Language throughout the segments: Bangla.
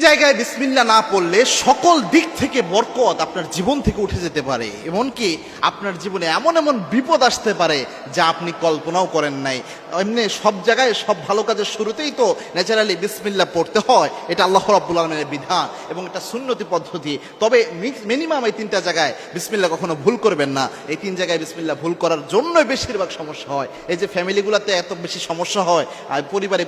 জায়গায় বিসমিল্লাহ না পড়লে সকল দিক থেকে বরকত আপনার জীবন থেকে উঠে যেতে পারে, এমনকি আপনার জীবনে এমন এমন বিপদ আসতে পারে যা আপনি কল্পনাও করেন নাই। এমনি সব জায়গায় সব ভালো কাজের শুরুতেই তো ন্যাচারালি বিসমিল্লাহ পড়তে হয়, এটা আল্লাহ রাব্বুল আলামিনের বিধান এবং এটা সুন্নতি পদ্ধতি। তবে মিনিমাম এই তিনটা জায়গায় বিসমিল্লাহ কখনো ভুল করবেন না। এই তিন জায়গায় বিসমিল্লাহ ভুল করার জন্যই বেশিরভাগ সমস্যা হয়। এই যে ফ্যামিলিগুলোতে এত বেশি সমস্যা হয় আর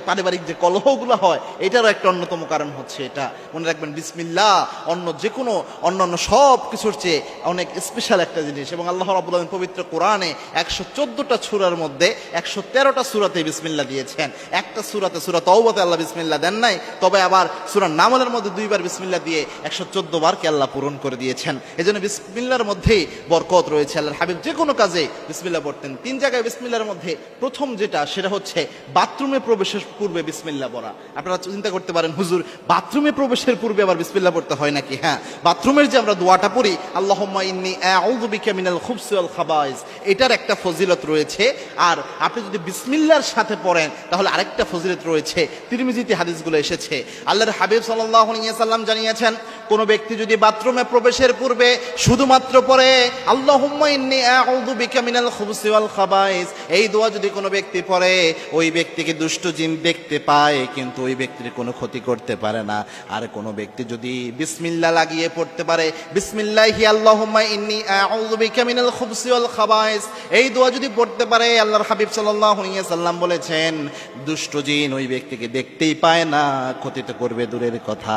পারিবারিক যে কলহগুলো হয়, এটারও একটা অন্যতম কারণ হচ্ছে এটা। মনে রাখবেন বিসমিল্লাহ অন্য যে কোনো অন্যান্য সব কিছুর চেয়ে অনেক স্পেশাল একটা জিনিস। এবং আল্লাহ রাব্বুল আলামিন পবিত্র কোরআনে 114টা সূরার মধ্যে 113টা সূরাতে বিসমিল্লাহ দিয়েছেন। একটা সূরাতে সূরা তাওবাতে আল্লাহ বিসমিল্লাহ দেন নাই, তবে আবার সূরা নামলের মধ্যে 2বার বিসমিল্লাহ দিয়ে 114 বারকে আল্লাহ পূরণ করে দিয়েছেন। এজন্য বিসমিল্লাহর মধ্যেই বরকত রয়েছে। আল্লাহর হাবিব যে কোনো কাজে বিসমিল্লাহ পড়তেন। তিন জায়গায় বিসমিল্লাহর মধ্যে প্রথম যেটা, সেটা হচ্ছে বাথরুমে প্রবেশের পূর্বে বিসমিল্লাহ পড়া। আপনারা চিন্তা করতে পারেন, হুজুর বাথরুমে প্রবেশের পূর্বে আবার বিসমিল্লাহ পড়তে হয় নাকি? হ্যাঁ, বাথরুমের যে আমরা দোয়াটা পড়ি, আল্লাহুম্মা ইন্নী আউযু বিকা মিনাল খুবসি ওয়াল খাবাইস, এটার একটা ফজিলত রয়েছে। আর আপনি যদি বিসমিল্লাহর সাথে পড়েন তাহলে আরেকটা ফজিলত রয়েছে। তিরমিজিতে হাদিসগুলো এসেছে। আল্লাহর হাবিব সাল্লাল্লাহু আলাইহি ওয়াসাল্লাম জানিয়েছেন, কোন ব্যক্তি যদি বাথরুমে প্রবেশের পূর্বে শুধুমাত্র পড়ে আল্লাহুম্মা ইন্নী আউযু বিকা মিনাল খুবসি ওয়াল খাবাইস, এই দোয়া যদি কোনো ব্যক্তি পড়ে, ওই ব্যক্তিকে দুষ্ট জিন দেখতে পায় কিন্তু ওই ব্যক্তির কোনো ক্ষতি করতে পারে না। আর কোনো ব্যক্তি যদি বিসমিল্লাহ লাগিয়ে পড়তে পারে, বিসমিল্লাহি আল্লাহুম্মা ইন্নী আউযু বিকা মিনাল খুবসি ওয়াল খাবাইস, এই দোয়া যদি পড়তে পারে, আল্লাহর হাবিব সাল্লাল্লাহু আলাইহি ওয়াসাল্লাম বলেছেন দুষ্ট জিন ওই ব্যক্তিকে দেখতেই পায় না, ক্ষতি তো করবে দূরের কথা।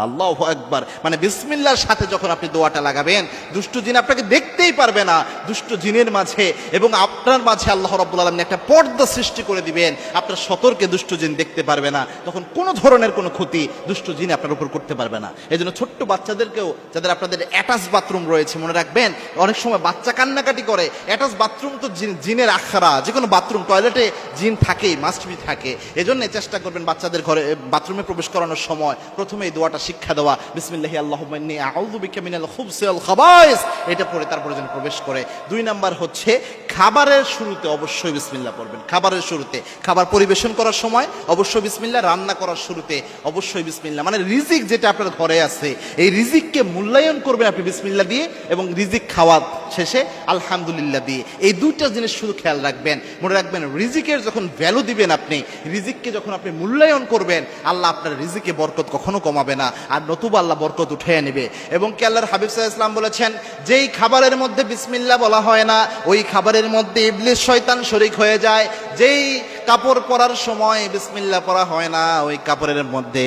আল্লাহু আকবার। মানে বিসমিল্লাহর সাথে যখন আপনি দোয়াটা লাগাবেন, দুষ্ট জিন আপনাকে দেখতেই পারবে না। দুষ্ট জিনের মাঝে এবং আপনার মাঝে আল্লাহ রাব্বুল আলামিন একটা পর্দা সৃষ্টি করে দিবেন। আপনার সতর্কে দুষ্ট জিন দেখতে পারবে না, তখন কোনো ধরনের কোনো ক্ষতি দুষ্ট জিন আপনার উপর করতে পারবে না। এই জন্য ছোট্ট বাচ্চাদেরকেও, যাদের আপনাদের অ্যাটাচ বাথরুম রয়েছে, মনে রাখবেন অনেক সময় বাচ্চা কান্নাকাটি করে। অ্যাটাচ বাথরুম তো জিনের আখড়া, যে কোনো বাথরুম টয়লেটে জিন থাকেই, মাস্ট বি থাকে। এই জন্য চেষ্টা করবেন বাচ্চাদের ঘরে বাথরুমে প্রবেশ করানোর সময় প্রথমে এই দোয়াটা শিক্ষা দেওয়া, বিসমিল্লাহি আল্লাহুম্মা ইন্নী আউযু বিকা মিনাল খুবসি ওয়াল খাবাইস, এটা পড়ে তারপরে যেন প্রবেশ করে। 2 নাম্বার হচ্ছে খাবারের শুরুতে অবশ্যই বিসমিল্লাহ পড়বেন। খাবারের শুরুতে, খাবার পরিবেশন করার সময় অবশ্যই বিসমিল্লাহ, রান্না করার শুরুতে অবশ্যই বিসমিল্লাহ। মানে রিজিক যেটা আপনার ঘরে আছে, এই রিজিককে মূল্যায়ন করবেন আপনি বিসমিল্লাহ দিয়ে, এবং রিজিক খাওয়া শেষে আলহামদুলিল্লাহ দিয়ে। এই দুইটা জিনিস শুধু খেয়াল রাখবেন। মনে রাখবেন, রিজিকের যখন ভ্যালু দিবেন আপনি, রিজিককে যখন আপনি মূল্যায়ন করবেন, আল্লাহ আপনার রিজিকে বরকত কখনো কমাবে না, আর নতুবা আল্লাহ বরকত উঠিয়ে নেবে। এবং কি আল্লাহর হাবিব সাল্লাল্লাহু আলাইহি ওয়াসাল্লাম বলেছেন, যেই খাবারের মধ্যে বিসমিল্লাহ বলা হয় না, ওই খাবারের মধ্যে ইবলিস শয়তান শরীক হয়ে যায়। যেই কাপড় পরার সময় বিসমিল্লাহ পরা হয় না, ওই কাপড়ের মধ্যে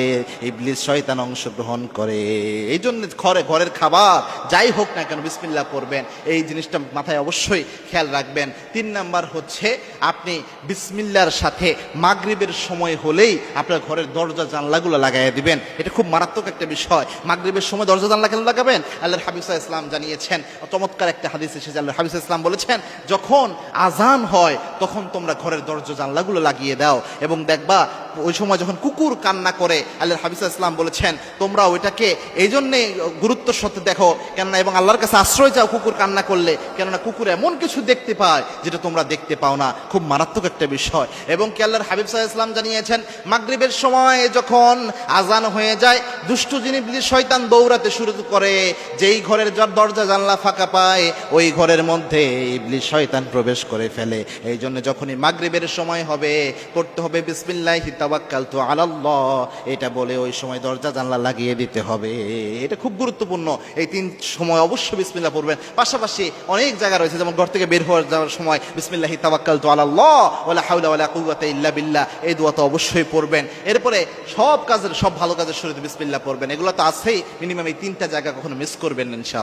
ইবলিস শয়তান অংশগ্রহণ করে। এই জন্য ঘরের খাবার যাই হোক না কেন বিসমিল্লাহ পড়বেন। এই জিনিসটা মাথায় অবশ্যই খেয়াল রাখবেন। 3 নাম্বার হচ্ছে, আপনি বিসমিল্লাহর সাথে মাগরিবের সময় হলেই আপনার ঘরের দরজা জানলাগুলো লাগাইয়া দিবেন। এটা খুব মারাত্মক একটা বিষয়। মাগরিবের সময় দরজা জানলা কেন লাগাবেন? আল্লাহর হাবিব সাল্লাল্লাহু আলাইহি ওয়াসাল্লাম জানিয়েছেন, চমৎকার একটা হাদিস এসেছে। আল্লাহর হাবিব সাল্লাল্লাহু আলাইহি ওয়াসাল্লাম বলেছেন, যখন আজান হয় তখন তোমরা ঘরের দরজা জানলাগুলো লাগিয়ে দাও, এবং দেখবা ওই সময় যখন কুকুর কান্না করে, আল্লাহর হাবিব সাল্লাল্লাহু আলাইহি ওয়াসাল্লাম বলেছেন তোমরা ওইটাকে এই জন্যে গুরুত্বের সাথে দেখো কেননা, এবং আল্লাহর কাছে আশ্রয় চাও কুকুর কান্না করলে, কেননা কুকুর এমন কিছু দেখতে পায় যেটা তোমরা দেখতে পাও না। খুব মারাত্মক একটা বিষয়। এবং কি আল্লাহর হাবিব সাল্লাল্লাহু আলাইহি ওয়াসাল্লাম জানিয়েছেন, মাগরিবের সময় যখন আজান হয়ে যায়, দুষ্ট জিন ইবলিস শয়তান দৌড়াতে শুরু করে। যেই ঘরের দরজা জানলা ফাঁকা পায়, ওই ঘরের মধ্যে ইবলিস শয়তান প্রবেশ করে ফেলে। এই জন্য যখনই মাগরিবের সময় হবে, পড়তে হবে বিসমিল্লাহি তাওয়াক্কালতু আলাল্লাহ, এটা বলে ওই সময় দরজা জানলা লাগিয়ে দিতে হবে। এটা খুব গুরুত্বপূর্ণ। এই 3 সময় অবশ্যই বিসমিল্লাহ পড়বেন। পাশাপাশি অনেক জায়গা রয়েছে, যেমন ঘর থেকে বের হওয়ার যাওয়ার সময় বিসমিল্লাহি তাওয়াক্কালতু আলাল্লাহ ওয়ালা হাওলা ওয়ালা কুওয়াতা ইল্লা বিল্লাহ, এই দোয়া তো অবশ্যই পড়বেন। এরপরে সব ভালো কাজের শুরুতে বিসমিল্লাহ পড়বেন। এগুলো তো আছেই, মিনিমাম এই 3টা জায়গা কখনো মিস করবেন না ইনশাআল্লাহ।